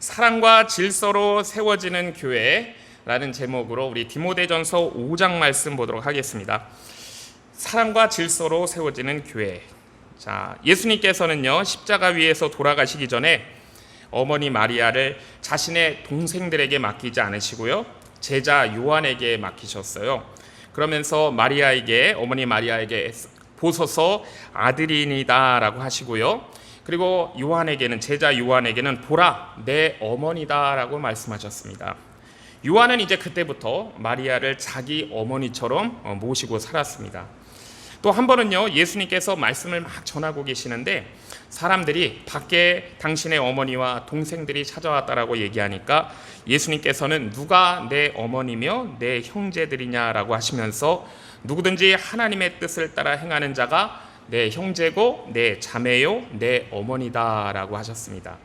사랑과 질서로 세워지는 교회라는 제목으로 우리 디모데전서 5장 말씀 보도록 하겠습니다. 사랑과 질서로 세워지는 교회. 자, 예수님께서는요, 십자가 위에서 돌아가시기 전에 어머니 마리아를 자신의 동생들에게 맡기지 않으시고요, 제자 요한에게 맡기셨어요. 그러면서 어머니 마리아에게 보소서 아들이니다 라고 하시고요, 그리고 제자 요한에게는 보라 내 어머니다 라고 말씀하셨습니다. 요한은 이제 그때부터 마리아를 자기 어머니처럼 모시고 살았습니다. 또 한 번은요, 예수님께서 말씀을 막 전하고 계시는데 사람들이 밖에 당신의 어머니와 동생들이 찾아왔다라고 얘기하니까 예수님께서는 누가 내 어머니며 내 형제들이냐라고 하시면서 누구든지 하나님의 뜻을 따라 행하는 자가 내 형제고 내 자매요 내 어머니다라고 하셨습니다.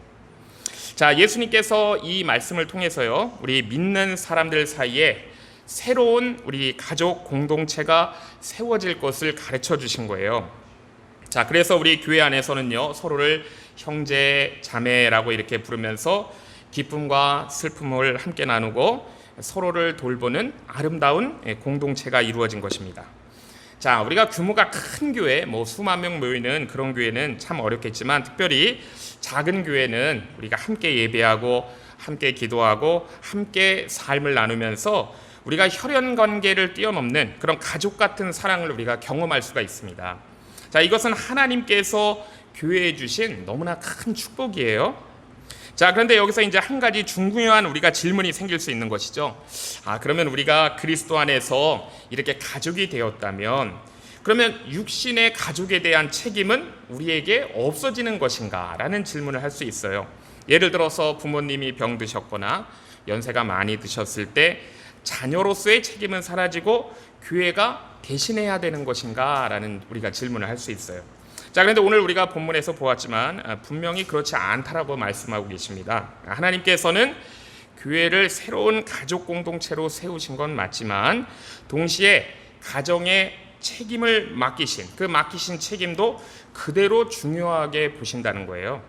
자, 예수님께서 이 말씀을 통해서요, 우리 믿는 사람들 사이에 새로운 우리 가족 공동체가 세워질 것을 가르쳐 주신 거예요. 자, 그래서 우리 교회 안에서는요, 서로를 형제, 자매라고 이렇게 부르면서 기쁨과 슬픔을 함께 나누고 서로를 돌보는 아름다운 공동체가 이루어진 것입니다. 자, 우리가 규모가 큰 교회, 수만 명 모이는 그런 교회는 참 어렵겠지만, 특별히 작은 교회는 우리가 함께 예배하고 함께 기도하고 함께 삶을 나누면서 우리가 혈연 관계를 뛰어넘는 그런 가족 같은 사랑을 우리가 경험할 수가 있습니다. 자, 이것은 하나님께서 교회에 주신 너무나 큰 축복이에요. 자, 그런데 여기서 이제 한 가지 중요한 우리가 질문이 생길 수 있는 것이죠. 그러면 우리가 그리스도 안에서 이렇게 가족이 되었다면, 그러면 육신의 가족에 대한 책임은 우리에게 없어지는 것인가? 라는 질문을 할 수 있어요. 예를 들어서 부모님이 병드셨거나 연세가 많이 드셨을 때 자녀로서의 책임은 사라지고 교회가 대신해야 되는 것인가? 라는 우리가 질문을 할 수 있어요. 자, 그런데 오늘 우리가 본문에서 보았지만 분명히 그렇지 않다라고 말씀하고 계십니다. 하나님께서는 교회를 새로운 가족 공동체로 세우신 건 맞지만 동시에 가정의 책임을 맡기신 책임도 그대로 중요하게 보신다는 거예요.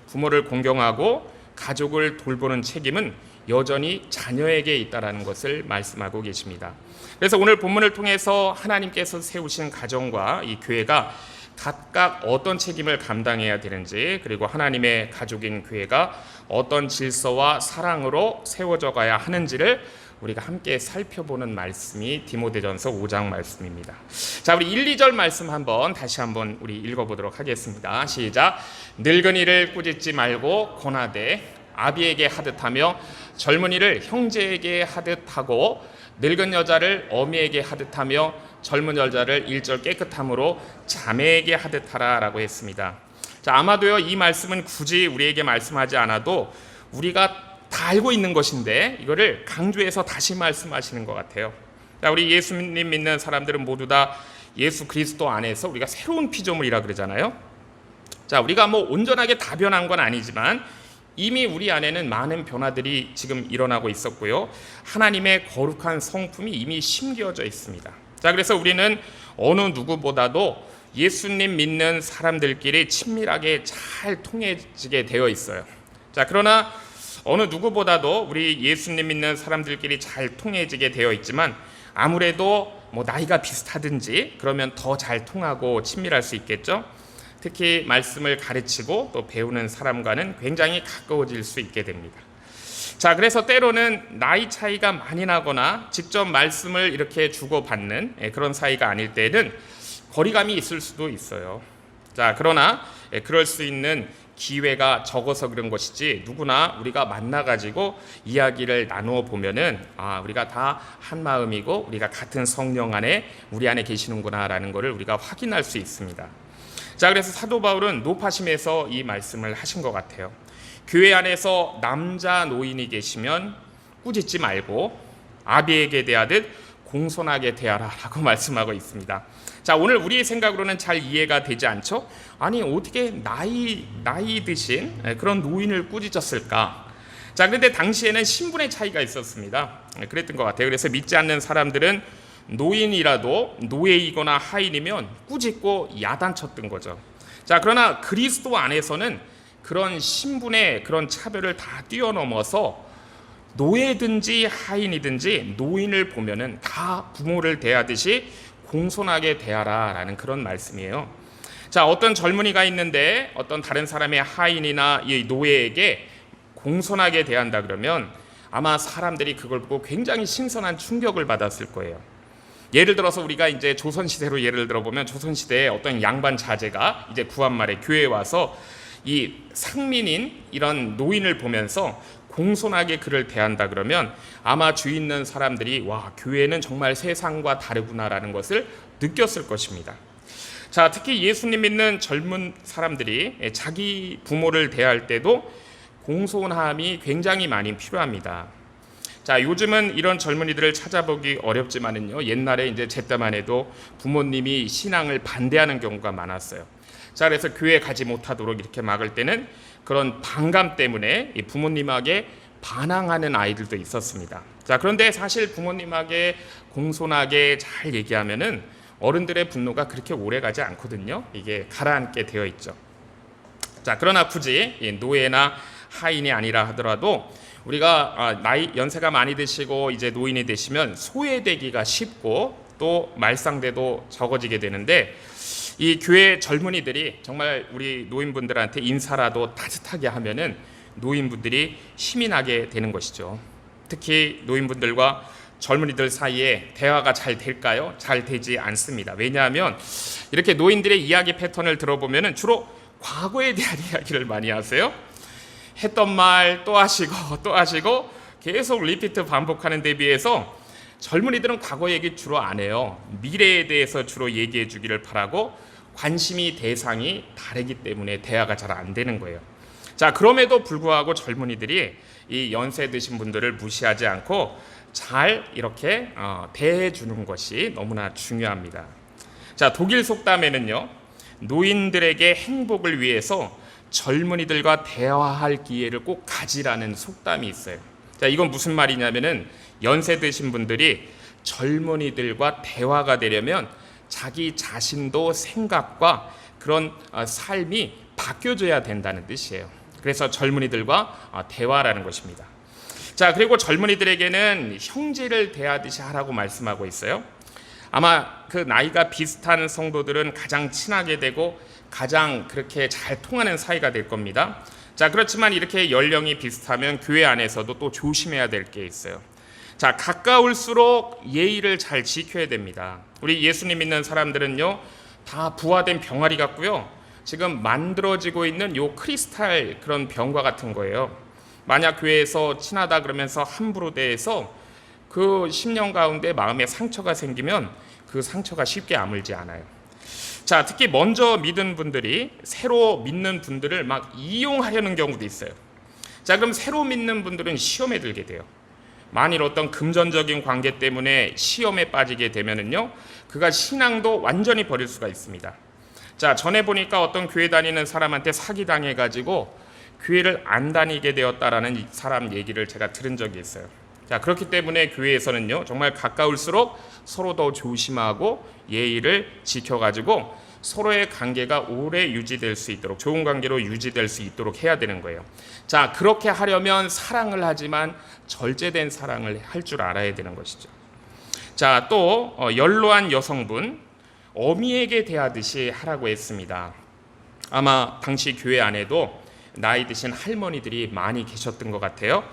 부모를 공경하고 가족을 돌보는 책임은 여전히 자녀에게 있다라는 것을 말씀하고 계십니다. 그래서 오늘 본문을 통해서 하나님께서 세우신 가정과 이 교회가 각각 어떤 책임을 감당해야 되는지, 그리고 하나님의 가족인 교회가 어떤 질서와 사랑으로 세워져 가야 하는지를 우리가 함께 살펴보는 말씀이 디모데전서 5장 말씀입니다. 자, 우리 1, 2절 말씀 다시 한번 우리 읽어보도록 하겠습니다. 시작. 늙은이를 꾸짖지 말고 권하되 아비에게 하듯하며 젊은이를 형제에게 하듯하고 늙은 여자를 어미에게 하듯하며 젊은 여자를 1절 깨끗함으로 자매에게 하듯하라 라고 했습니다. 자, 아마도요, 이 말씀은 굳이 우리에게 말씀하지 않아도 우리가 다 알고 있는 것인데 이거를 강조해서 다시 말씀하시는 것 같아요. 자, 우리 예수님 믿는 사람들은 모두 다 예수 그리스도 안에서 우리가 새로운 피조물이라 그러잖아요. 자, 우리가 온전하게 다 변한 건 아니지만 이미 우리 안에는 많은 변화들이 지금 일어나고 있었고요, 하나님의 거룩한 성품이 이미 심겨져 있습니다. 자, 그래서 우리는 어느 누구보다도 예수님 믿는 사람들끼리 친밀하게 잘 통해지게 되어 있어요. 자, 그러나 어느 누구보다도 우리 예수님 믿는 사람들끼리 잘 통해지게 되어 있지만 아무래도 나이가 비슷하든지 그러면 더 잘 통하고 친밀할 수 있겠죠. 특히 말씀을 가르치고 또 배우는 사람과는 굉장히 가까워질 수 있게 됩니다. 자, 그래서 때로는 나이 차이가 많이 나거나 직접 말씀을 이렇게 주고받는 그런 사이가 아닐 때는 거리감이 있을 수도 있어요. 자, 그러나 그럴 수 있는 기회가 적어서 그런 것이지, 누구나 우리가 만나가지고 이야기를 나누어 보면은 우리가 다 한 마음이고 우리가 같은 성령 안에 우리 안에 계시는구나라는 것을 우리가 확인할 수 있습니다. 자, 그래서 사도 바울은 높아심에서 이 말씀을 하신 것 같아요. 교회 안에서 남자 노인이 계시면 꾸짖지 말고 아비에게 대하듯 공손하게 대하라 라고 말씀하고 있습니다. 자, 오늘 우리의 생각으로는 잘 이해가 되지 않죠? 아니, 어떻게 나이 드신 그런 노인을 꾸짖었을까? 자, 그런데 당시에는 신분의 차이가 있었습니다. 그랬던 것 같아요. 그래서 믿지 않는 사람들은 노인이라도 노예이거나 하인이면 꾸짖고 야단쳤던 거죠. 자, 그러나 그리스도 안에서는 그런 신분의 그런 차별을 다 뛰어넘어서 노예든지 하인이든지 노인을 보면은 다 부모를 대하듯이 공손하게 대하라라는 그런 말씀이에요. 자, 어떤 젊은이가 있는데 어떤 다른 사람의 하인이나 이 노예에게 공손하게 대한다 그러면 아마 사람들이 그걸 보고 굉장히 신선한 충격을 받았을 거예요. 예를 들어서 우리가 이제 조선시대로 예를 들어보면 조선시대에 어떤 양반 자제가 이제 구한말에 교회에 와서 이 상민인 이런 노인을 보면서 공손하게 그를 대한다 그러면 아마 주위 있는 사람들이 와, 교회는 정말 세상과 다르구나라는 것을 느꼈을 것입니다. 자, 특히 예수님 믿는 젊은 사람들이 자기 부모를 대할 때도 공손함이 굉장히 많이 필요합니다. 자, 요즘은 이런 젊은이들을 찾아보기 어렵지만은요, 옛날에 이제 제 때만 해도 부모님이 신앙을 반대하는 경우가 많았어요. 자, 그래서 교회 가지 못하도록 이렇게 막을 때는 그런 반감 때문에 부모님에게 반항하는 아이들도 있었습니다. 자, 그런데 사실 부모님에게 공손하게 잘 얘기하면은 어른들의 분노가 그렇게 오래 가지 않거든요. 이게 가라앉게 되어 있죠. 자, 그러나 굳이 노예나 하인이 아니라 하더라도 우리가 연세가 많이 드시고 이제 노인이 되시면 소외되기가 쉽고 또 말상대도 적어지게 되는데 이 교회 젊은이들이 정말 우리 노인분들한테 인사라도 따뜻하게 하면은 노인분들이 힘이 나게 되는 것이죠. 특히 노인분들과 젊은이들 사이에 대화가 잘 될까요? 잘 되지 않습니다. 왜냐하면 이렇게 노인들의 이야기 패턴을 들어보면은 주로 과거에 대한 이야기를 많이 하세요. 했던 말 또 하시고 또 하시고 계속 리피트 반복하는 데 비해서 젊은이들은 과거 얘기 주로 안 해요. 미래에 대해서 주로 얘기해 주기를 바라고 관심이 대상이 다르기 때문에 대화가 잘 안 되는 거예요. 자, 그럼에도 불구하고 젊은이들이 이 연세 드신 분들을 무시하지 않고 잘 이렇게 대해 주는 것이 너무나 중요합니다. 자, 독일 속담에는요, 노인들에게 행복을 위해서 젊은이들과 대화할 기회를 꼭 가지라는 속담이 있어요. 자, 이건 무슨 말이냐면은 연세 드신 분들이 젊은이들과 대화가 되려면 자기 자신도 생각과 그런 삶이 바뀌어져야 된다는 뜻이에요. 그래서 젊은이들과 대화라는 것입니다. 자, 그리고 젊은이들에게는 형제를 대하듯이 하라고 말씀하고 있어요. 아마 그 나이가 비슷한 성도들은 가장 친하게 되고 가장 그렇게 잘 통하는 사이가 될 겁니다. 자, 그렇지만 이렇게 연령이 비슷하면 교회 안에서도 또 조심해야 될 게 있어요. 자, 가까울수록 예의를 잘 지켜야 됩니다. 우리 예수님 믿는 사람들은요, 다 부화된 병아리 같고요, 지금 만들어지고 있는 요 크리스탈 그런 병과 같은 거예요. 만약 교회에서 친하다 그러면서 함부로 대해서 그 10년 가운데 마음에 상처가 생기면 그 상처가 쉽게 아물지 않아요. 자, 특히 먼저 믿은 분들이 새로 믿는 분들을 막 이용하려는 경우도 있어요. 자, 그럼 새로 믿는 분들은 시험에 들게 돼요. 만일 어떤 금전적인 관계 때문에 시험에 빠지게 되면은요, 그가 신앙도 완전히 버릴 수가 있습니다. 자, 전에 보니까 어떤 교회 다니는 사람한테 사기당해가지고 교회를 안 다니게 되었다라는 사람 얘기를 제가 들은 적이 있어요. 자, 그렇기 때문에 교회에서는요, 정말 가까울수록 서로 더 조심하고 예의를 지켜가지고 서로의 관계가 오래 유지될 수 있도록, 좋은 관계로 유지될 수 있도록 해야 되는 거예요. 자, 그렇게 하려면 사랑을 하지만 절제된 사랑을 할 줄 알아야 되는 것이죠. 자, 또 연로한 여성분, 어미에게 대하듯이 하라고 했습니다. 아마 당시 교회 안에도 나이 드신 할머니들이 많이 계셨던 것 같아요.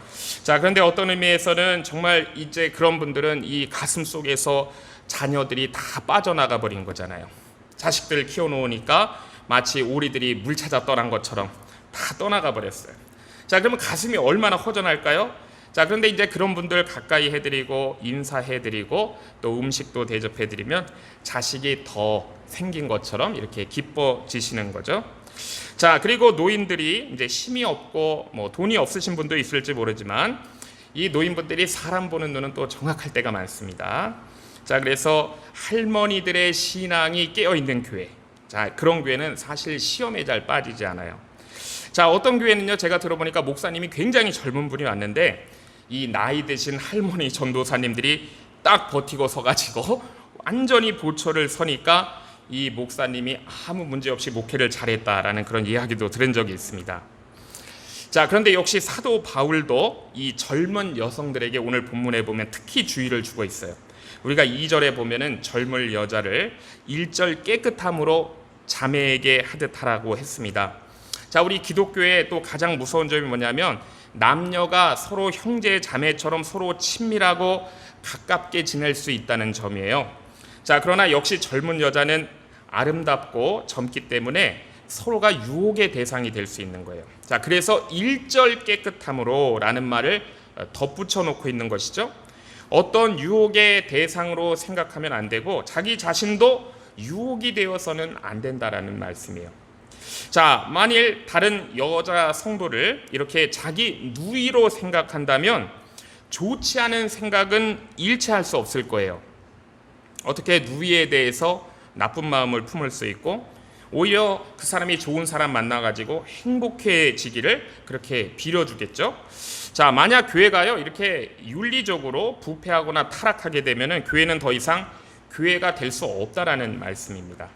자, 그런데 어떤 의미에서는 정말 이제 그런 분들은 이 가슴 속에서 자녀들이 다 빠져나가 버린 거잖아요. 자식들 키워놓으니까 마치 오리들이 물 찾아 떠난 것처럼 다 떠나가 버렸어요. 자, 그러면 가슴이 얼마나 허전할까요? 자, 그런데 이제 그런 분들 가까이 해드리고 인사해드리고 또 음식도 대접해드리면 자식이 더 생긴 것처럼 이렇게 기뻐지시는 거죠. 자, 그리고 노인들이 이제 힘이 없고 뭐 돈이 없으신 분도 있을지 모르지만 이 노인분들이 사람 보는 눈은 또 정확할 때가 많습니다. 자, 그래서 할머니들의 신앙이 깨어있는 교회, 자, 그런 교회는 사실 시험에 잘 빠지지 않아요. 자, 어떤 교회는요, 제가 들어보니까 목사님이 굉장히 젊은 분이 왔는데 이 나이 드신 할머니 전도사님들이 딱 버티고 서가지고 완전히 보초를 서니까 이 목사님이 아무 문제 없이 목회를 잘했다라는 그런 이야기도 들은 적이 있습니다. 자, 그런데 역시 사도 바울도 이 젊은 여성들에게 오늘 본문에 보면 특히 주의를 주고 있어요. 우리가 2절에 보면은 젊은 여자를 1절 깨끗함으로 자매에게 하듯 하라고 했습니다. 자, 우리 기독교의 또 가장 무서운 점이 뭐냐면 남녀가 서로 형제 자매처럼 서로 친밀하고 가깝게 지낼 수 있다는 점이에요. 자, 그러나 역시 젊은 여자는 아름답고 젊기 때문에 서로가 유혹의 대상이 될 수 있는 거예요. 자, 그래서 1절 깨끗함으로 라는 말을 덧붙여 놓고 있는 것이죠. 어떤 유혹의 대상으로 생각하면 안 되고 자기 자신도 유혹이 되어서는 안 된다라는 말씀이에요. 자, 만일 다른 여자 성도를 이렇게 자기 누이로 생각한다면 좋지 않은 생각은 일체할 수 없을 거예요. 어떻게 누이에 대해서 나쁜 마음을 품을 수 있고 오히려 그 사람이 좋은 사람 만나가지고 행복해지기를 그렇게 빌어주겠죠. 자, 만약 교회가요 이렇게 윤리적으로 부패하거나 타락하게 되면은 교회는 더 이상 교회가 될 수 없다라는 말씀입니다.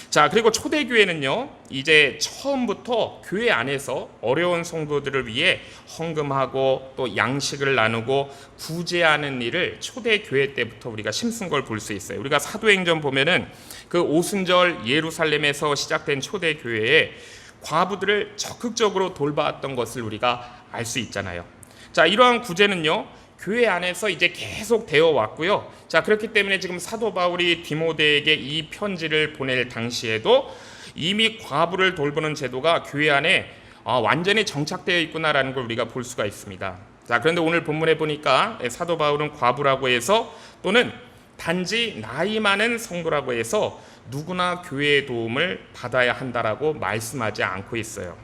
자, 그리고 초대교회는요 이제 처음부터 교회 안에서 어려운 성도들을 위해 헌금하고 또 양식을 나누고 구제하는 일을 초대교회 때부터 우리가 심쓴 걸 볼 수 있어요. 우리가 사도행전 보면은 그 오순절 예루살렘에서 시작된 초대교회에 과부들을 적극적으로 돌봤던 것을 우리가 알 수 있잖아요. 자, 이러한 구제는요 교회 안에서 이제 계속 되어 왔고요. 자, 그렇기 때문에 지금 사도 바울이 디모데에게 이 편지를 보낼 당시에도 이미 과부를 돌보는 제도가 교회 안에 완전히 정착되어 있구나라는 걸 우리가 볼 수가 있습니다. 자, 그런데 오늘 본문에 보니까 사도 바울은 과부라고 해서 또는 단지 나이 많은 성도라고 해서 누구나 교회의 도움을 받아야 한다라고 말씀하지 않고 있어요.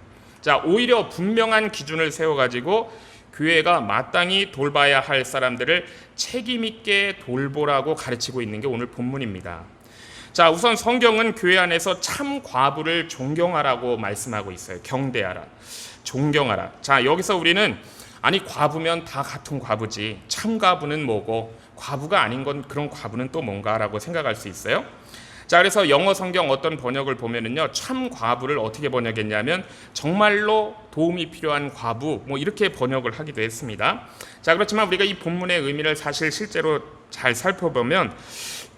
자, 오히려 분명한 기준을 세워가지고 교회가 마땅히 돌봐야 할 사람들을 책임 있게 돌보라고 가르치고 있는 게 오늘 본문입니다. 자, 우선 성경은 교회 안에서 참 과부를 존경하라고 말씀하고 있어요. 경대하라, 존경하라. 자, 여기서 우리는 아니 과부면 다 같은 과부지 참 과부는 뭐고 과부가 아닌 건 그런 과부는 또 뭔가라고 생각할 수 있어요. 자, 그래서 영어 성경 어떤 번역을 보면은요 참 과부를 어떻게 번역했냐면 정말로 도움이 필요한 과부 뭐 이렇게 번역을 하기도 했습니다. 자, 그렇지만 우리가 이 본문의 의미를 사실 실제로 잘 살펴보면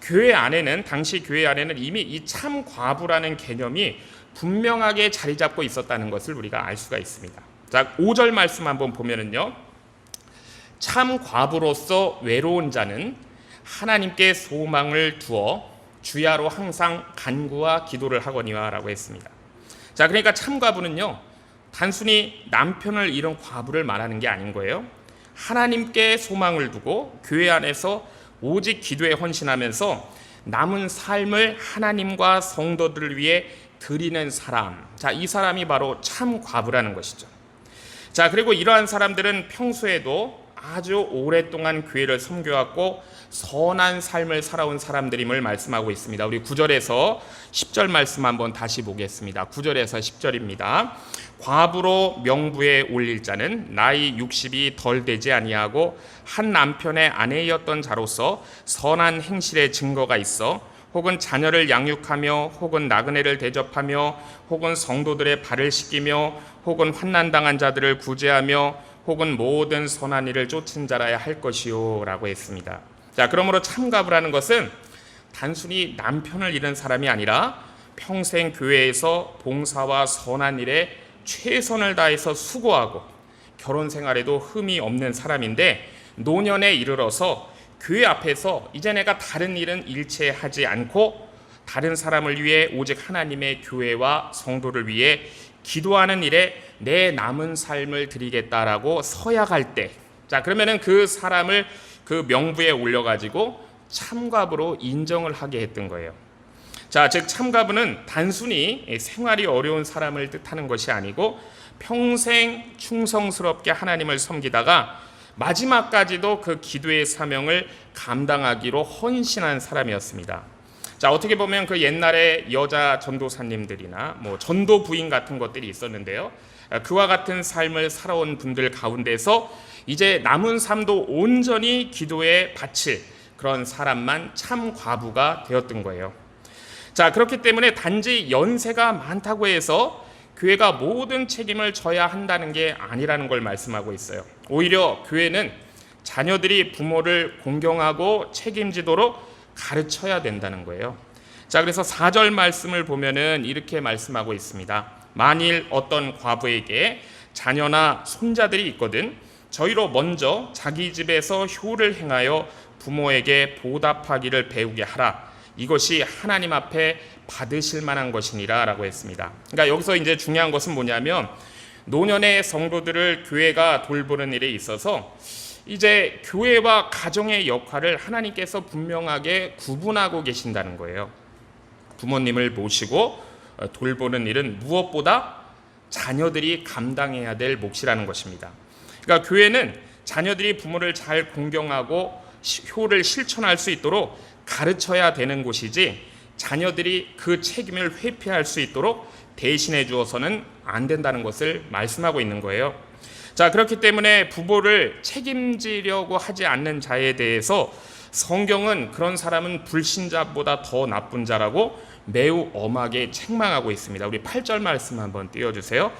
교회 안에는 당시 교회 안에는 이미 이 참 과부라는 개념이 분명하게 자리 잡고 있었다는 것을 우리가 알 수가 있습니다. 자, 5절 말씀 한번 보면은요 참 과부로서 외로운 자는 하나님께 소망을 두어 주야로 항상 간구와 기도를 하거니와 라고 했습니다. 자, 그러니까 참 과부는요 단순히 남편을 잃은 과부를 말하는 게 아닌 거예요. 하나님께 소망을 두고 교회 안에서 오직 기도에 헌신하면서 남은 삶을 하나님과 성도들을 위해 드리는 사람, 자, 이 사람이 바로 참 과부라는 것이죠. 자, 그리고 이러한 사람들은 평소에도 아주 오랫동안 교회를 섬겨왔고 선한 삶을 살아온 사람들임을 말씀하고 있습니다. 우리 9절에서 10절 말씀 한번 다시 보겠습니다. 9절에서 10절입니다. 과부로 명부에 올릴 자는 나이 60이 덜 되지 아니하고 한 남편의 아내였던 자로서 선한 행실의 증거가 있어 혹은 자녀를 양육하며 혹은 나그네를 대접하며 혹은 성도들의 발을 씻기며 혹은 환난당한 자들을 구제하며 혹은 모든 선한 일을 쫓은 자라야 할 것이요 라고 했습니다. 자, 그러므로 참가부라는 것은 단순히 남편을 잃은 사람이 아니라 평생 교회에서 봉사와 선한 일에 최선을 다해서 수고하고 결혼 생활에도 흠이 없는 사람인데 노년에 이르러서 교회 앞에서 이제 내가 다른 일은 일체 하지 않고 다른 사람을 위해 오직 하나님의 교회와 성도를 위해 기도하는 일에 내 남은 삶을 드리겠다라고 서약할 때, 자, 그러면은 그 사람을 그 명부에 올려가지고 참가부로 인정을 하게 했던 거예요. 자, 즉 참가부는 단순히 생활이 어려운 사람을 뜻하는 것이 아니고 평생 충성스럽게 하나님을 섬기다가 마지막까지도 그 기도의 사명을 감당하기로 헌신한 사람이었습니다. 자, 어떻게 보면 그 옛날에 여자 전도사님들이나 뭐 전도 부인 같은 것들이 있었는데요. 그와 같은 삶을 살아온 분들 가운데서 이제 남은 삶도 온전히 기도에 바칠 그런 사람만 참 과부가 되었던 거예요. 자, 그렇기 때문에 단지 연세가 많다고 해서 교회가 모든 책임을 져야 한다는 게 아니라는 걸 말씀하고 있어요. 오히려 교회는 자녀들이 부모를 공경하고 책임지도록 가르쳐야 된다는 거예요. 자, 그래서 4절 말씀을 보면은 이렇게 말씀하고 있습니다. 만일 어떤 과부에게 자녀나 손자들이 있거든 저희로 먼저 자기 집에서 효를 행하여 부모에게 보답하기를 배우게 하라. 이것이 하나님 앞에 받으실 만한 것이니라 라고 했습니다. 그러니까 여기서 이제 중요한 것은 뭐냐면 노년의 성도들을 교회가 돌보는 일에 있어서 이제 교회와 가정의 역할을 하나님께서 분명하게 구분하고 계신다는 거예요. 부모님을 모시고 돌보는 일은 무엇보다 자녀들이 감당해야 될 몫이라는 것입니다. 그러니까 교회는 자녀들이 부모를 잘 공경하고 효를 실천할 수 있도록 가르쳐야 되는 곳이지 자녀들이 그 책임을 회피할 수 있도록 대신해 주어서는 안 된다는 것을 말씀하고 있는 거예요. 자, 그렇기 때문에 부모를 책임지려고 하지 않는 자에 대해서 성경은 그런 사람은 불신자보다 더 나쁜 자라고 매우 엄하게 책망하고 있습니다. 우리 8절 말씀 한번 띄워주세요.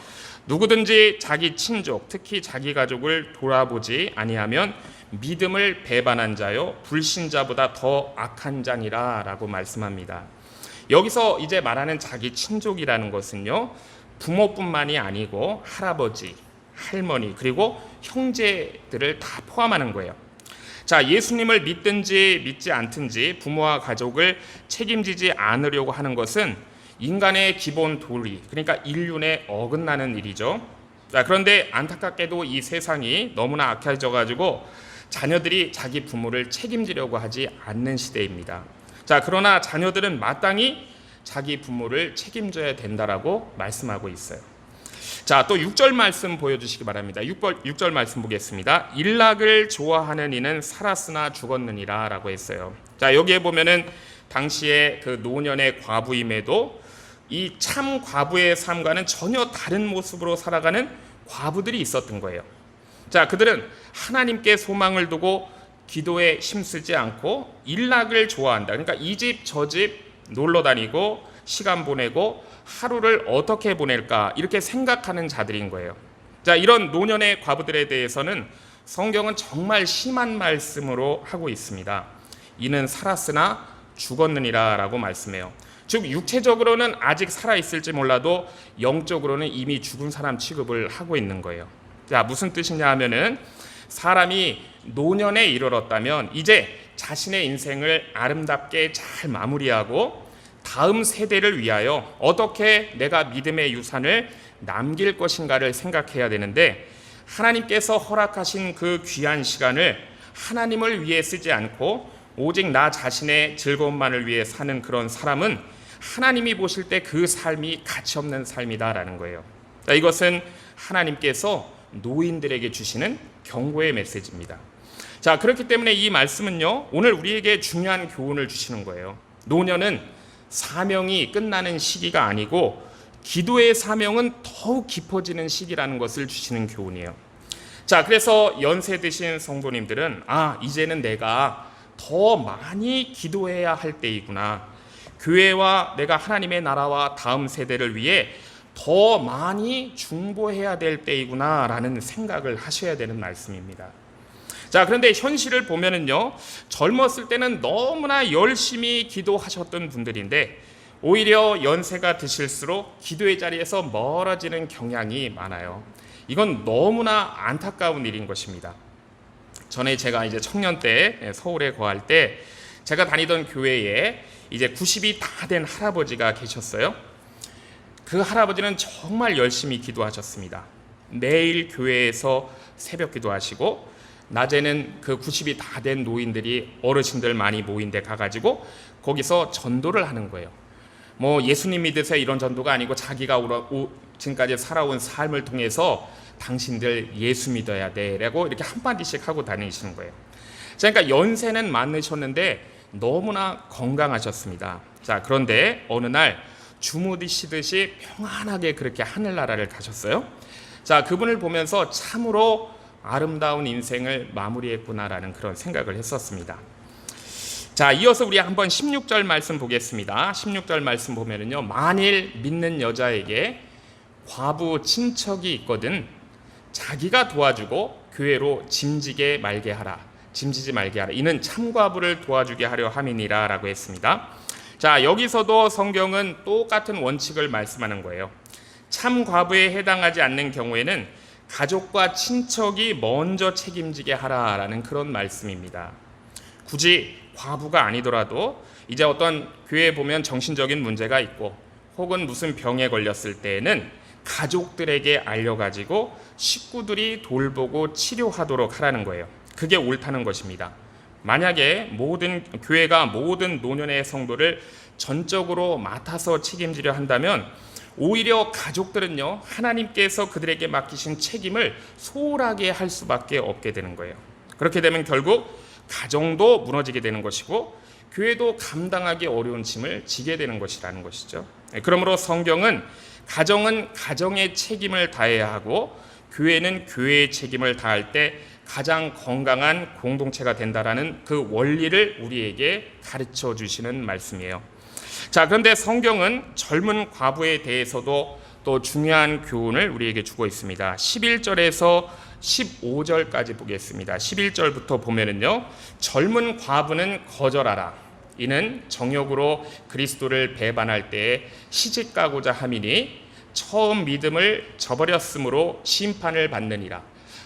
누구든지 자기 친족, 특히 자기 가족을 돌아보지 아니하면 믿음을 배반한 자요 불신자보다 더 악한 자니라 라고 말씀합니다. 여기서 이제 말하는 자기 친족이라는 것은요 부모뿐만이 아니고 할아버지, 할머니 그리고 형제들을 다 포함하는 거예요. 자, 예수님을 믿든지 믿지 않든지 부모와 가족을 책임지지 않으려고 하는 것은 인간의 기본 도리, 그러니까 인륜에 어긋나는 일이죠. 자, 그런데 안타깝게도 이 세상이 너무나 악해져가지고 자녀들이 자기 부모를 책임지려고 하지 않는 시대입니다. 자, 그러나 자녀들은 마땅히 자기 부모를 책임져야 된다라고 말씀하고 있어요. 자, 또 6절 말씀 보여주시기 바랍니다. 6절 말씀 보겠습니다. 일락을 좋아하는 이는 살았으나 죽었느니라 라고 했어요. 자, 여기에 보면은 당시에 그 노년의 과부임에도 이 참 과부의 삶과는 전혀 다른 모습으로 살아가는 과부들이 있었던 거예요. 자, 그들은 하나님께 소망을 두고 기도에 힘쓰지 않고 일락을 좋아한다. 그러니까 이 집 저 집 놀러 다니고 시간 보내고 하루를 어떻게 보낼까 이렇게 생각하는 자들인 거예요. 자, 이런 노년의 과부들에 대해서는 성경은 정말 심한 말씀으로 하고 있습니다. 이는 살았으나 죽었느니라 라고 말씀해요. 즉 육체적으로는 아직 살아있을지 몰라도 영적으로는 이미 죽은 사람 취급을 하고 있는 거예요. 자, 무슨 뜻이냐 하면은 사람이 노년에 이르렀다면 이제 자신의 인생을 아름답게 잘 마무리하고 다음 세대를 위하여 어떻게 내가 믿음의 유산을 남길 것인가를 생각해야 되는데 하나님께서 허락하신 그 귀한 시간을 하나님을 위해 쓰지 않고 오직 나 자신의 즐거움만을 위해 사는 그런 사람은 하나님이 보실 때 그 삶이 가치없는 삶이다라는 거예요. 자, 이것은 하나님께서 노인들에게 주시는 경고의 메시지입니다. 자, 그렇기 때문에 이 말씀은요 오늘 우리에게 중요한 교훈을 주시는 거예요. 노년은 사명이 끝나는 시기가 아니고 기도의 사명은 더욱 깊어지는 시기라는 것을 주시는 교훈이에요. 자, 그래서 연세 드신 성도님들은 이제는 내가 더 많이 기도해야 할 때이구나. 교회와 내가 하나님의 나라와 다음 세대를 위해 더 많이 중보해야 될 때이구나 라는 생각을 하셔야 되는 말씀입니다. 자, 그런데 현실을 보면은요 젊었을 때는 너무나 열심히 기도하셨던 분들인데 오히려 연세가 드실수록 기도의 자리에서 멀어지는 경향이 많아요. 이건 너무나 안타까운 일인 것입니다. 전에 제가 이제 청년 때 서울에 거할 때 제가 다니던 교회에 이제 90이 다 된 할아버지가 계셨어요. 그 할아버지는 정말 열심히 기도하셨습니다. 매일 교회에서 새벽 기도하시고 낮에는 그 90이 다 된 노인들이 어르신들 많이 모인 데 가가지고 거기서 전도를 하는 거예요. 뭐 예수님 믿으세요 이런 전도가 아니고 자기가 지금까지 살아온 삶을 통해서 당신들 예수 믿어야 돼 라고 이렇게 한마디씩 하고 다니시는 거예요. 그러니까 연세는 많으셨는데 너무나 건강하셨습니다. 자, 그런데 어느 날 주무시듯이 평안하게 그렇게 하늘나라를 가셨어요. 자, 그분을 보면서 참으로 아름다운 인생을 마무리했구나라는 그런 생각을 했었습니다. 자, 이어서 우리 한번 16절 말씀 보겠습니다. 16절 말씀 보면은요, 만일 믿는 여자에게 과부 친척이 있거든 자기가 도와주고 교회로 짐지지 말게 하라. 이는 참과부를 도와주게 하려 함이니라 라고 했습니다. 자, 여기서도 성경은 똑같은 원칙을 말씀하는 거예요. 참과부에 해당하지 않는 경우에는 가족과 친척이 먼저 책임지게 하라라는 그런 말씀입니다. 굳이 과부가 아니더라도 이제 어떤 교회에 보면 정신적인 문제가 있고 혹은 무슨 병에 걸렸을 때에는 가족들에게 알려가지고 식구들이 돌보고 치료하도록 하라는 거예요. 그게 옳다는 것입니다. 만약에 교회가 모든 노년의 성도를 전적으로 맡아서 책임지려 한다면 오히려 가족들은요, 하나님께서 그들에게 맡기신 책임을 소홀하게 할 수밖에 없게 되는 거예요. 그렇게 되면 결국 가정도 무너지게 되는 것이고 교회도 감당하기 어려운 짐을 지게 되는 것이라는 것이죠. 그러므로 성경은 가정은 가정의 책임을 다해야 하고 교회는 교회의 책임을 다할 때 가장 건강한 공동체가 된다라는 그 원리를 우리에게 가르쳐 주시는 말씀이에요. 자, 그런데 성경은 젊은 과부에 대해서도 또 중요한 교훈을 우리에게 주고 있습니다. 11절에서 15절까지 보겠습니다. 11절부터 보면은요, 젊은 과부는 거절하라. 이는 정욕으로 그리스도를 배반할 때에 시집가고자 함이니 처음 믿음을 저버렸으므로 심판을 받느니라.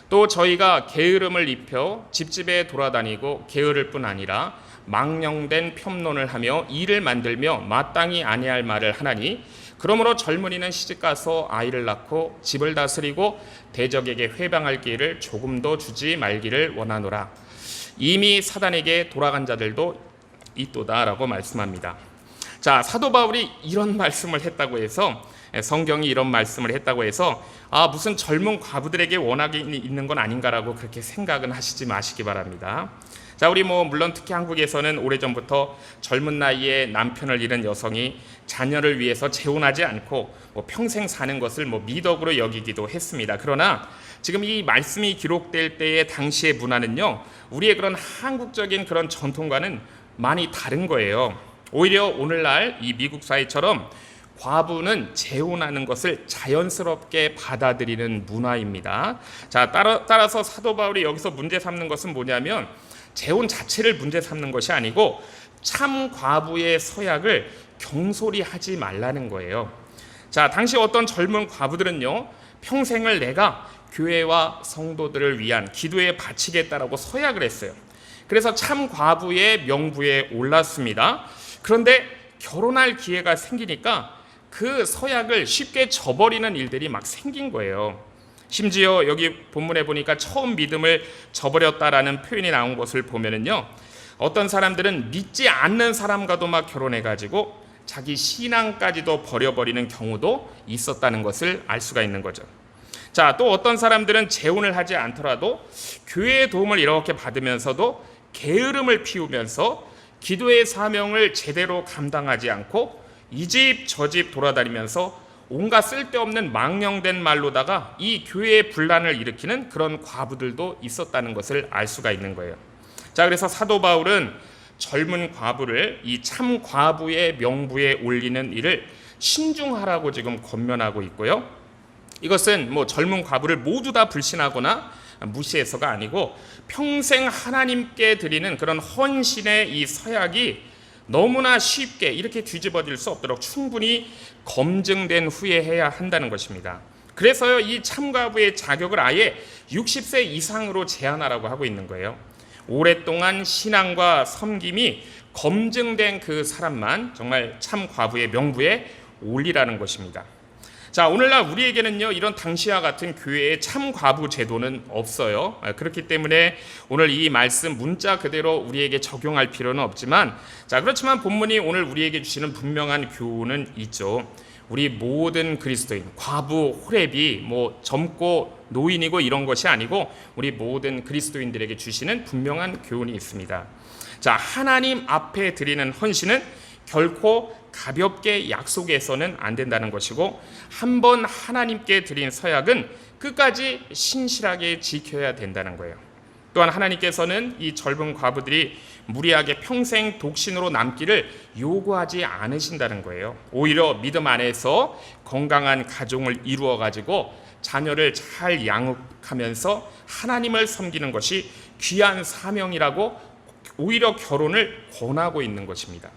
또 저희가 게으름을 입혀 집집에 돌아다니고 게으를 뿐 아니라 망령된 편론을 하며 일을 만들며 마땅히 아니할 말을 하나니 그러므로 젊은이는 시집가서 아이를 낳고 집을 다스리고 대적에게 회방할 기회를 조금도 주지 말기를 원하노라. 이미 사단에게 돌아간 자들도 있도다라고 말씀합니다. 자, 사도 바울이 이런 말씀을 했다고 해서 성경이 이런 말씀을 했다고 해서 무슨 젊은 과부들에게 원하게 있는 건 아닌가라고 그렇게 생각은 하시지 마시기 바랍니다. 자, 우리 물론 특히 한국에서는 오래전부터 젊은 나이에 남편을 잃은 여성이 자녀를 위해서 재혼하지 않고 평생 사는 것을 미덕으로 여기기도 했습니다. 그러나 지금 이 말씀이 기록될 때의 당시의 문화는요, 우리의 그런 한국적인 그런 전통과는 많이 다른 거예요. 오히려 오늘날 이 미국 사회처럼 과부는 재혼하는 것을 자연스럽게 받아들이는 문화입니다. 자, 따라서 사도 바울이 여기서 문제 삼는 것은 뭐냐면 재혼 자체를 문제 삼는 것이 아니고 참 과부의 서약을 경솔히 하지 말라는 거예요. 자, 당시 어떤 젊은 과부들은요, 평생을 내가 교회와 성도들을 위한 기도에 바치겠다라고 서약을 했어요. 그래서 참 과부의 명부에 올랐습니다. 그런데 결혼할 기회가 생기니까 그 서약을 쉽게 저버리는 일들이 막 생긴 거예요. 심지어 여기 본문에 보니까 처음 믿음을 저버렸다라는 표현이 나온 것을 보면은요, 어떤 사람들은 믿지 않는 사람과도 막 결혼해가지고 자기 신앙까지도 버려버리는 경우도 있었다는 것을 알 수가 있는 거죠. 자, 또 어떤 사람들은 재혼을 하지 않더라도 교회의 도움을 이렇게 받으면서도 게으름을 피우면서 기도의 사명을 제대로 감당하지 않고 이 집 저 집 돌아다니면서 온갖 쓸데없는 망령된 말로다가 이 교회의 분란을 일으키는 그런 과부들도 있었다는 것을 알 수가 있는 거예요. 자, 그래서 사도 바울은 젊은 과부를 이 참 과부의 명부에 올리는 일을 신중하라고 지금 권면하고 있고요. 이것은 젊은 과부를 모두 다 불신하거나 무시해서가 아니고 평생 하나님께 드리는 그런 헌신의 이 서약이 너무나 쉽게 이렇게 뒤집어질 수 없도록 충분히 검증된 후에 해야 한다는 것입니다. 그래서요, 이 참과부의 자격을 아예 60세 이상으로 제한하라고 하고 있는 거예요. 오랫동안 신앙과 섬김이 검증된 그 사람만 정말 참과부의 명부에 올리라는 것입니다. 자, 오늘날 우리에게는요, 이런 당시와 같은 교회의 참과부 제도는 없어요. 그렇기 때문에 오늘 이 말씀 문자 그대로 우리에게 적용할 필요는 없지만, 자, 그렇지만 본문이 오늘 우리에게 주시는 분명한 교훈은 있죠. 우리 모든 그리스도인, 과부, 호렙이 젊고 노인이고 이런 것이 아니고 우리 모든 그리스도인들에게 주시는 분명한 교훈이 있습니다. 자, 하나님 앞에 드리는 헌신은 결코 가볍게 약속해서는 안 된다는 것이고, 한번 하나님께 드린 서약은 끝까지 신실하게 지켜야 된다는 거예요. 또한 하나님께서는 이 젊은 과부들이 무리하게 평생 독신으로 남기를 요구하지 않으신다는 거예요. 오히려 믿음 안에서 건강한 가정을 이루어 가지고 자녀를 잘 양육하면서 하나님을 섬기는 것이 귀한 사명이라고 오히려 결혼을 권하고 있는 것입니다.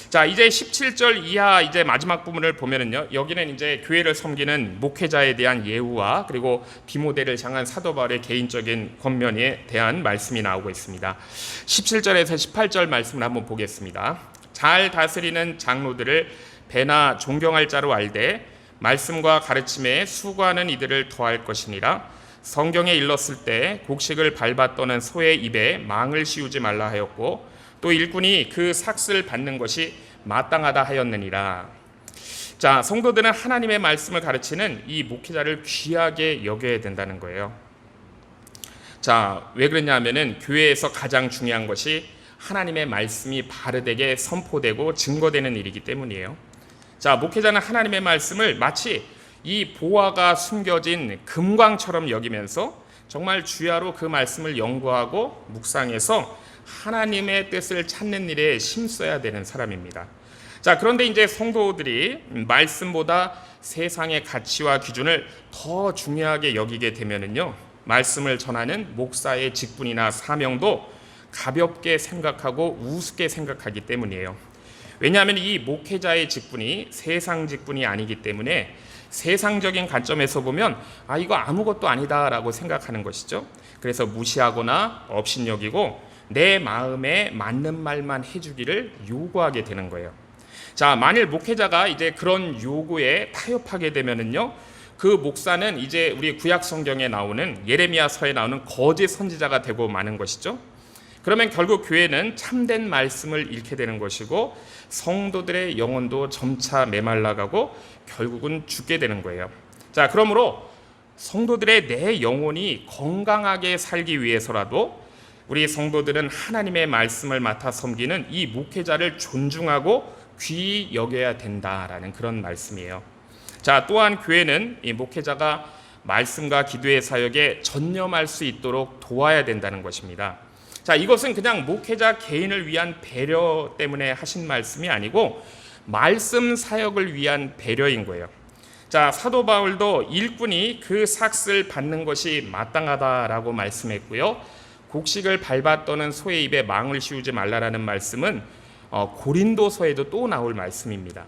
자, 이제 17절 이하 이제 마지막 부분을 보면은요, 여기는 이제 교회를 섬기는 목회자에 대한 예우와 그리고 디모데를 향한 사도 바울의 개인적인 권면에 대한 말씀이 나오고 있습니다. 17절에서 18절 말씀을 한번 보겠습니다. 잘 다스리는 장로들을 배나 존경할 자로 알되 말씀과 가르침에 수고하는 이들을 더할 것이니라. 성경에 일렀을 때 곡식을 밟아 떠는 소의 입에 망을 씌우지 말라 하였고 또 일꾼이 그 삭슬 받는 것이 마땅하다 하였느니라. 자, 성도들은 하나님의 말씀을 가르치는 이 목회자를 귀하게 여겨야 된다는 거예요. 자, 왜 그러냐 하면은 교회에서 가장 중요한 것이 하나님의 말씀이 바르게 선포되고 증거되는 일이기 때문이에요. 자, 목회자는 하나님의 말씀을 마치 이 보화가 숨겨진 금광처럼 여기면서 정말 주야로 그 말씀을 연구하고 묵상해서 하나님의 뜻을 찾는 일에 힘써야 되는 사람입니다. 자, 그런데 이제 성도들이 말씀보다 세상의 가치와 기준을 더 중요하게 여기게 되면은요, 말씀을 전하는 목사의 직분이나 사명도 가볍게 생각하고 우습게 생각하기 때문이에요. 왜냐하면 이 목회자의 직분이 세상 직분이 아니기 때문에 세상적인 관점에서 보면 이거 아무것도 아니다라고 생각하는 것이죠. 그래서 무시하거나 업신여기고 내 마음에 맞는 말만 해주기를 요구하게 되는 거예요. 자, 만일 목회자가 이제 그런 요구에 타협하게 되면은요, 그 목사는 이제 우리 구약 성경에 나오는 예레미야서에 나오는 거짓 선지자가 되고 마는 것이죠. 그러면 결국 교회는 참된 말씀을 잃게 되는 것이고 성도들의 영혼도 점차 메말라가고 결국은 죽게 되는 거예요. 자, 그러므로 성도들의 내 영혼이 건강하게 살기 위해서라도 우리 성도들은 하나님의 말씀을 맡아 섬기는 이 목회자를 존중하고 귀히 여겨야 된다라는 그런 말씀이에요. 자, 또한 교회는 이 목회자가 말씀과 기도의 사역에 전념할 수 있도록 도와야 된다는 것입니다. 자, 이것은 그냥 목회자 개인을 위한 배려 때문에 하신 말씀이 아니고 말씀 사역을 위한 배려인 거예요. 자, 사도 바울도 일꾼이 그 삭슬 받는 것이 마땅하다라고 말씀했고요. 곡식을 밟아 떠는 소의 입에 망을 씌우지 말라라는 말씀은 고린도서에도 또 나올 말씀입니다.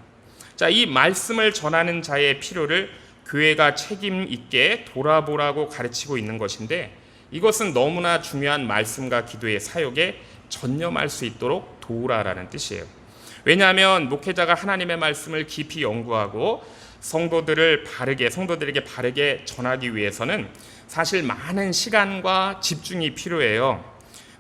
자, 이 말씀을 전하는 자의 필요를 교회가 책임 있게 돌아보라고 가르치고 있는 것인데 이것은 너무나 중요한 말씀과 기도의 사역에 전념할 수 있도록 도우라라는 뜻이에요. 왜냐하면 목회자가 하나님의 말씀을 깊이 연구하고 성도들에게 바르게 전하기 위해서는 사실 많은 시간과 집중이 필요해요.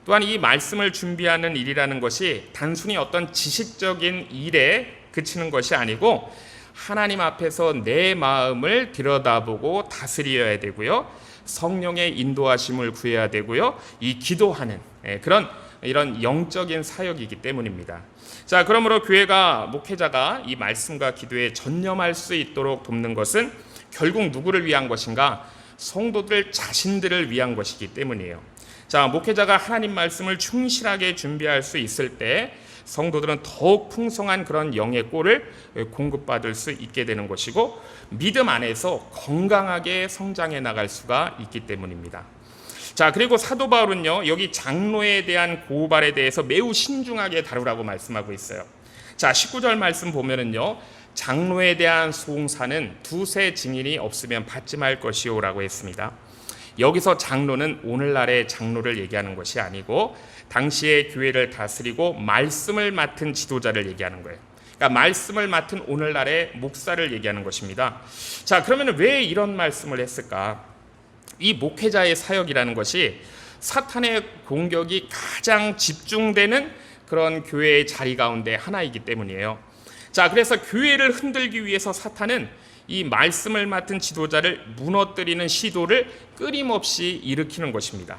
또한 이 말씀을 준비하는 일이라는 것이 단순히 어떤 지식적인 일에 그치는 것이 아니고 하나님 앞에서 내 마음을 들여다보고 다스려야 되고요. 성령의 인도하심을 구해야 되고요. 이 기도하는 이런 영적인 사역이기 때문입니다. 자, 그러므로 교회가 목회자가 이 말씀과 기도에 전념할 수 있도록 돕는 것은 결국 누구를 위한 것인가? 성도들 자신들을 위한 것이기 때문이에요. 자, 목회자가 하나님 말씀을 충실하게 준비할 수 있을 때 성도들은 더욱 풍성한 그런 영의 꼴을 공급받을 수 있게 되는 것이고 믿음 안에서 건강하게 성장해 나갈 수가 있기 때문입니다. 자, 그리고 사도 바울은요, 여기 장로에 대한 고발에 대해서 매우 신중하게 다루라고 말씀하고 있어요. 자, 19절 말씀 보면은요, 장로에 대한 송사는 두세 증인이 없으면 받지 말 것이요라고 했습니다. 여기서 장로는 오늘날의 장로를 얘기하는 것이 아니고 당시의 교회를 다스리고 말씀을 맡은 지도자를 얘기하는 거예요. 그러니까 말씀을 맡은 오늘날의 목사를 얘기하는 것입니다. 자, 그러면 왜 이런 말씀을 했을까? 이 목회자의 사역이라는 것이 사탄의 공격이 가장 집중되는 그런 교회의 자리 가운데 하나이기 때문이에요. 자, 그래서 교회를 흔들기 위해서 사탄은 이 말씀을 맡은 지도자를 무너뜨리는 시도를 끊임없이 일으키는 것입니다.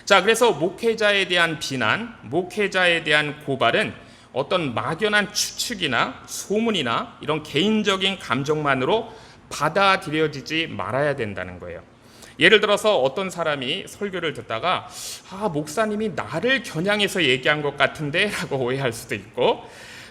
자, 그래서 목회자에 대한 비난, 목회자에 대한 고발은 어떤 막연한 추측이나 소문이나 이런 개인적인 감정만으로 받아들여지지 말아야 된다는 거예요. 예를 들어서 어떤 사람이 설교를 듣다가 목사님이 나를 겨냥해서 얘기한 것 같은데 라고 오해할 수도 있고,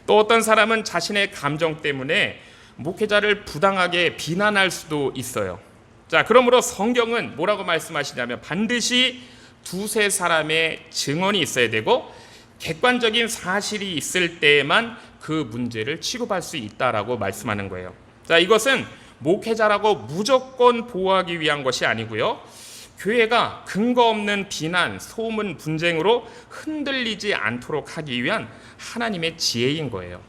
또 어떤 사람은 자신의 감정 때문에 목회자를 부당하게 비난할 수도 있어요. 자, 그러므로 성경은 뭐라고 말씀하시냐면 반드시 두세 사람의 증언이 있어야 되고 객관적인 사실이 있을 때에만 그 문제를 취급할 수 있다라고 말씀하는 거예요. 자, 이것은 목회자라고 무조건 보호하기 위한 것이 아니고요, 교회가 근거 없는 비난, 소문, 분쟁으로 흔들리지 않도록 하기 위한 하나님의 지혜인 거예요.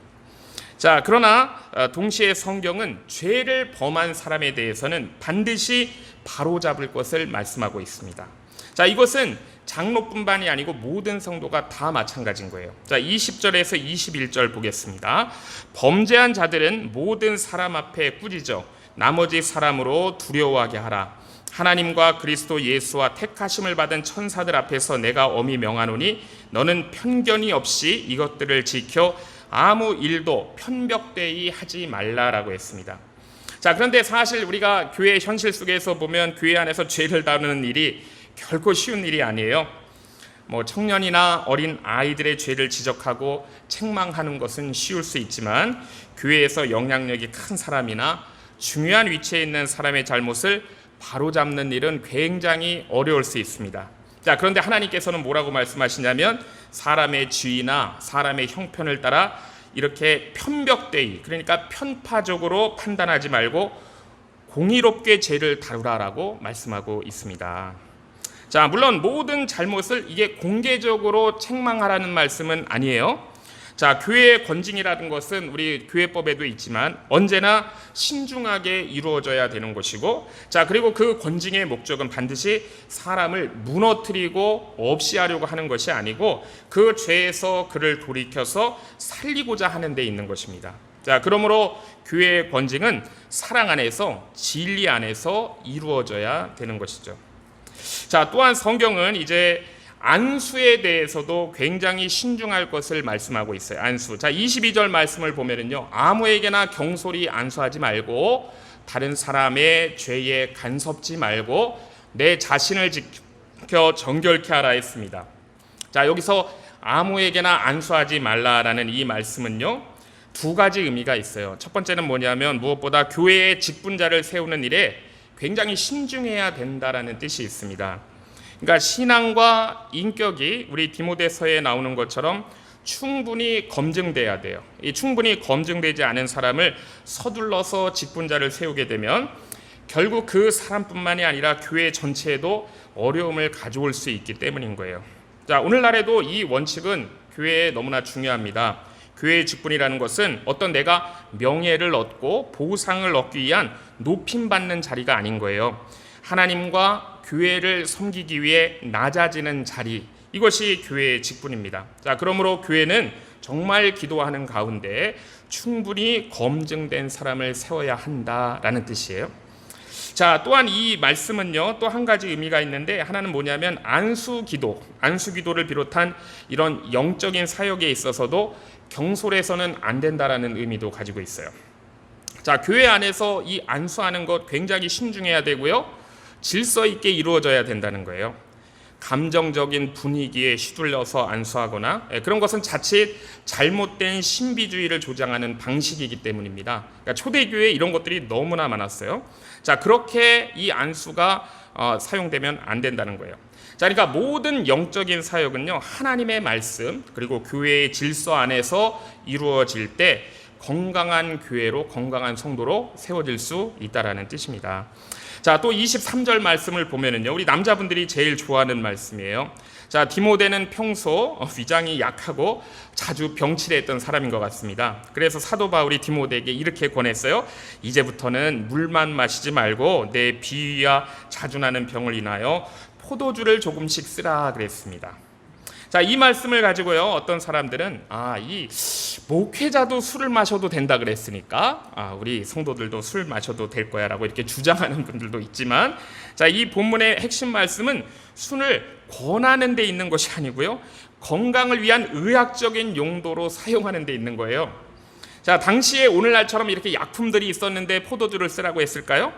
자, 그러나 동시에 성경은 죄를 범한 사람에 대해서는 반드시 바로잡을 것을 말씀하고 있습니다. 자, 이것은 장로뿐만이 아니고 모든 성도가 다 마찬가지인 거예요. 자, 20절에서 21절 보겠습니다. 범죄한 자들은 모든 사람 앞에 꾸짖어 나머지 사람으로 두려워하게 하라. 하나님과 그리스도 예수와 택하심을 받은 천사들 앞에서 내가 엄히 명하노니 너는 편견이 없이 이것들을 지켜 아무 일도 편벽되이 하지 말라라고 했습니다. 자, 그런데 사실 우리가 교회 현실 속에서 보면 교회 안에서 죄를 다루는 일이 결코 쉬운 일이 아니에요. 청년이나 어린 아이들의 죄를 지적하고 책망하는 것은 쉬울 수 있지만 교회에서 영향력이 큰 사람이나 중요한 위치에 있는 사람의 잘못을 바로잡는 일은 굉장히 어려울 수 있습니다. 자, 그런데 하나님께서는 뭐라고 말씀하시냐면 사람의 지위나 사람의 형편을 따라 이렇게 편벽되이, 그러니까 편파적으로 판단하지 말고 공의롭게 죄를 다루라라고 말씀하고 있습니다. 자, 물론 모든 잘못을 이게 공개적으로 책망하라는 말씀은 아니에요. 자, 교회의 권징이라는 것은 우리 교회법에도 있지만 언제나 신중하게 이루어져야 되는 것이고, 자, 그리고 그 권징의 목적은 반드시 사람을 무너뜨리고 없이 하려고 하는 것이 아니고 그 죄에서 그를 돌이켜서 살리고자 하는 데 있는 것입니다. 자, 그러므로 교회의 권징은 사랑 안에서, 진리 안에서 이루어져야 되는 것이죠. 자, 또한 성경은 이제 안수에 대해서도 굉장히 신중할 것을 말씀하고 있어요. 안수. 자, 22절 말씀을 보면은요, 아무에게나 경솔히 안수하지 말고 다른 사람의 죄에 간섭지 말고 내 자신을 지켜 정결케 하라 했습니다. 자, 여기서 아무에게나 안수하지 말라라는 이 말씀은요, 두 가지 의미가 있어요. 첫 번째는 뭐냐면 무엇보다 교회의 직분자를 세우는 일에 굉장히 신중해야 된다라는 뜻이 있습니다. 그러니까 신앙과 인격이 우리 디모데서에 나오는 것처럼 충분히 검증돼야 돼요. 이 충분히 검증되지 않은 사람을 서둘러서 직분자를 세우게 되면 결국 그 사람뿐만이 아니라 교회 전체에도 어려움을 가져올 수 있기 때문인 거예요. 자, 오늘날에도 이 원칙은 교회에 너무나 중요합니다. 교회의 직분이라는 것은 어떤 내가 명예를 얻고 보상을 얻기 위한 높임받는 자리가 아닌 거예요. 하나님과 교회를 섬기기 위해 낮아지는 자리, 이것이 교회의 직분입니다. 자, 그러므로 교회는 정말 기도하는 가운데 충분히 검증된 사람을 세워야 한다라는 뜻이에요. 자, 또한 이 말씀은요, 또 한 가지 의미가 있는데, 하나는 뭐냐면 안수기도를 비롯한 이런 영적인 사역에 있어서도 경솔해서는 안 된다라는 의미도 가지고 있어요. 자, 교회 안에서 이 안수하는 것 굉장히 신중해야 되고요, 질서 있게 이루어져야 된다는 거예요. 감정적인 분위기에 휘둘려서 안수하거나 그런 것은 자칫 잘못된 신비주의를 조장하는 방식이기 때문입니다. 그러니까 초대교회에 이런 것들이 너무나 많았어요. 자, 그렇게 이 안수가 사용되면 안 된다는 거예요. 자, 그러니까 모든 영적인 사역은요, 하나님의 말씀 그리고 교회의 질서 안에서 이루어질 때 건강한 교회로, 건강한 성도로 세워질 수 있다라는 뜻입니다. 자, 또 23절 말씀을 보면은요, 우리 남자분들이 제일 좋아하는 말씀이에요. 자, 디모데는 평소 위장이 약하고 자주 병치레했던 사람인 것 같습니다. 그래서 사도 바울이 디모데에게 이렇게 권했어요. 이제부터는 물만 마시지 말고 내 비위와 자주 나는 병을 인하여 포도주를 조금씩 쓰라 그랬습니다. 자, 이 말씀을 가지고요, 어떤 사람들은 이 목회자도 술을 마셔도 된다 그랬으니까 우리 성도들도 술 마셔도 될 거야 라고 이렇게 주장하는 분들도 있지만, 자, 이 본문의 핵심 말씀은 술을 권하는 데 있는 것이 아니고요, 건강을 위한 의학적인 용도로 사용하는 데 있는 거예요. 자, 당시에 오늘날처럼 이렇게 약품들이 있었는데 포도주를 쓰라고 했을까요?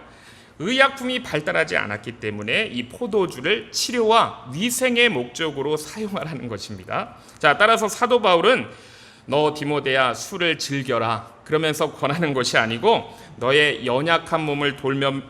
의약품이 발달하지 않았기 때문에 이 포도주를 치료와 위생의 목적으로 사용하라는 것입니다. 자, 따라서 사도 바울은 너 디모데야 술을 즐겨라 그러면서 권하는 것이 아니고 너의 연약한 몸을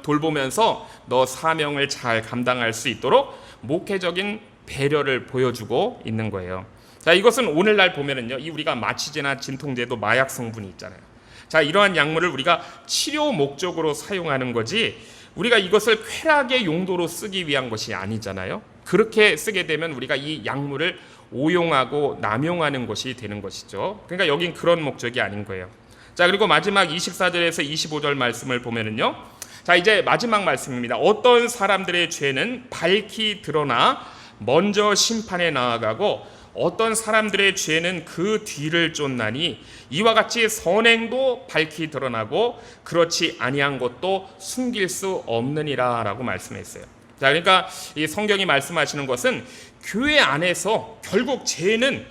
돌보면서 너 사명을 잘 감당할 수 있도록 목회적인 배려를 보여주고 있는 거예요. 자, 이것은 오늘날 보면은요, 이 우리가 마취제나 진통제도 마약 성분이 있잖아요. 자, 이러한 약물을 우리가 치료 목적으로 사용하는 거지 우리가 이것을 쾌락의 용도로 쓰기 위한 것이 아니잖아요. 그렇게 쓰게 되면 우리가 이 약물을 오용하고 남용하는 것이 되는 것이죠. 그러니까 여긴 그런 목적이 아닌 거예요. 자, 그리고 마지막 24절에서 25절 말씀을 보면은요, 자, 이제 마지막 말씀입니다. 어떤 사람들의 죄는 밝히 드러나 먼저 심판에 나아가고 어떤 사람들의 죄는 그 뒤를 쫓나니 이와 같이 선행도 밝히 드러나고 그렇지 아니한 것도 숨길 수 없느니라 라고 말씀했어요. 자, 그러니까 이 성경이 말씀하시는 것은 교회 안에서 결국 죄는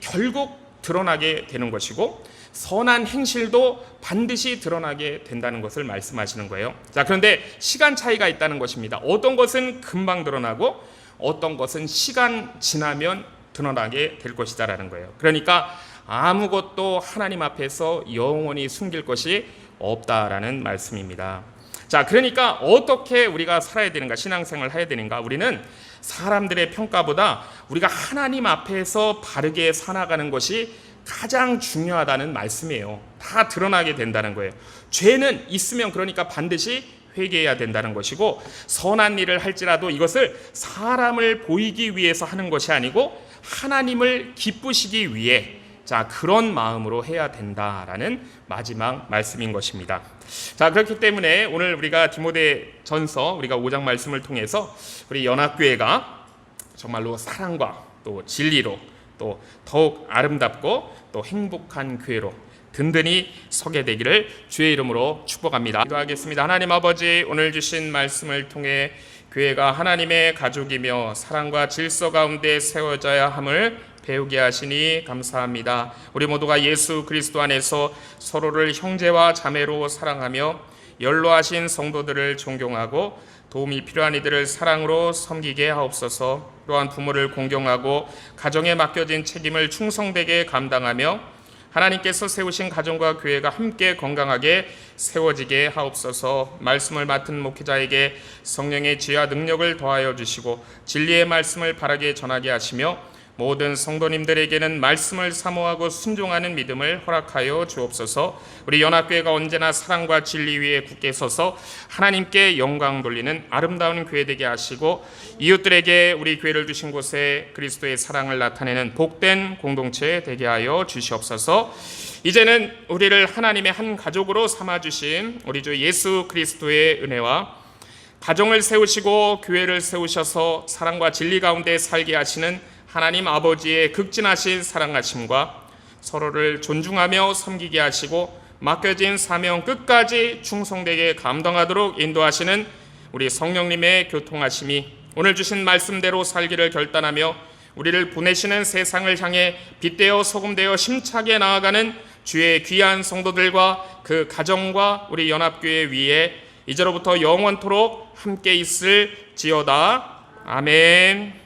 결국 드러나게 되는 것이고 선한 행실도 반드시 드러나게 된다는 것을 말씀하시는 거예요. 자, 그런데 시간 차이가 있다는 것입니다. 어떤 것은 금방 드러나고 어떤 것은 시간 지나면 드러나게 될 것이다라는 거예요. 그러니까 아무것도 하나님 앞에서 영원히 숨길 것이 없다라는 말씀입니다. 자, 그러니까 어떻게 우리가 살아야 되는가, 신앙생활을 해야 되는가? 우리는 사람들의 평가보다 우리가 하나님 앞에서 바르게 살아가는 것이 가장 중요하다는 말씀이에요. 다 드러나게 된다는 거예요. 죄는 있으면 그러니까 반드시 회개해야 된다는 것이고 선한 일을 할지라도 이것을 사람을 보이기 위해서 하는 것이 아니고 하나님을 기쁘시기 위해 자, 그런 마음으로 해야 된다라는 마지막 말씀인 것입니다. 자, 그렇기 때문에 오늘 우리가 디모데전서 우리가 5장 말씀을 통해서 우리 연합교회가 정말로 사랑과 또 진리로 또 더욱 아름답고 또 행복한 교회로 든든히 서게 되기를 주의 이름으로 축복합니다. 기도하겠습니다. 하나님 아버지, 오늘 주신 말씀을 통해 교회가 하나님의 가족이며 사랑과 질서 가운데 세워져야 함을 배우게 하시니 감사합니다. 우리 모두가 예수 그리스도 안에서 서로를 형제와 자매로 사랑하며 연로하신 성도들을 존경하고 도움이 필요한 이들을 사랑으로 섬기게 하옵소서. 또한 부모를 공경하고 가정에 맡겨진 책임을 충성되게 감당하며 하나님께서 세우신 가정과 교회가 함께 건강하게 세워지게 하옵소서. 말씀을 맡은 목회자에게 성령의 지혜와 능력을 더하여 주시고 진리의 말씀을 바르게 전하게 하시며 모든 성도님들에게는 말씀을 사모하고 순종하는 믿음을 허락하여 주옵소서. 우리 연합교회가 언제나 사랑과 진리 위에 굳게 서서 하나님께 영광 돌리는 아름다운 교회 되게 하시고 이웃들에게 우리 교회를 두신 곳에 그리스도의 사랑을 나타내는 복된 공동체 되게 하여 주시옵소서. 이제는 우리를 하나님의 한 가족으로 삼아주신 우리 주 예수 그리스도의 은혜와 가정을 세우시고 교회를 세우셔서 사랑과 진리 가운데 살게 하시는 하나님 아버지의 극진하신 사랑하심과 서로를 존중하며 섬기게 하시고 맡겨진 사명 끝까지 충성되게 감당하도록 인도하시는 우리 성령님의 교통하심이 오늘 주신 말씀대로 살기를 결단하며 우리를 보내시는 세상을 향해 빛되어 소금되어 심차게 나아가는 주의 귀한 성도들과 그 가정과 우리 연합교회 위에 이제로부터 영원토록 함께 있을지어다. 아멘.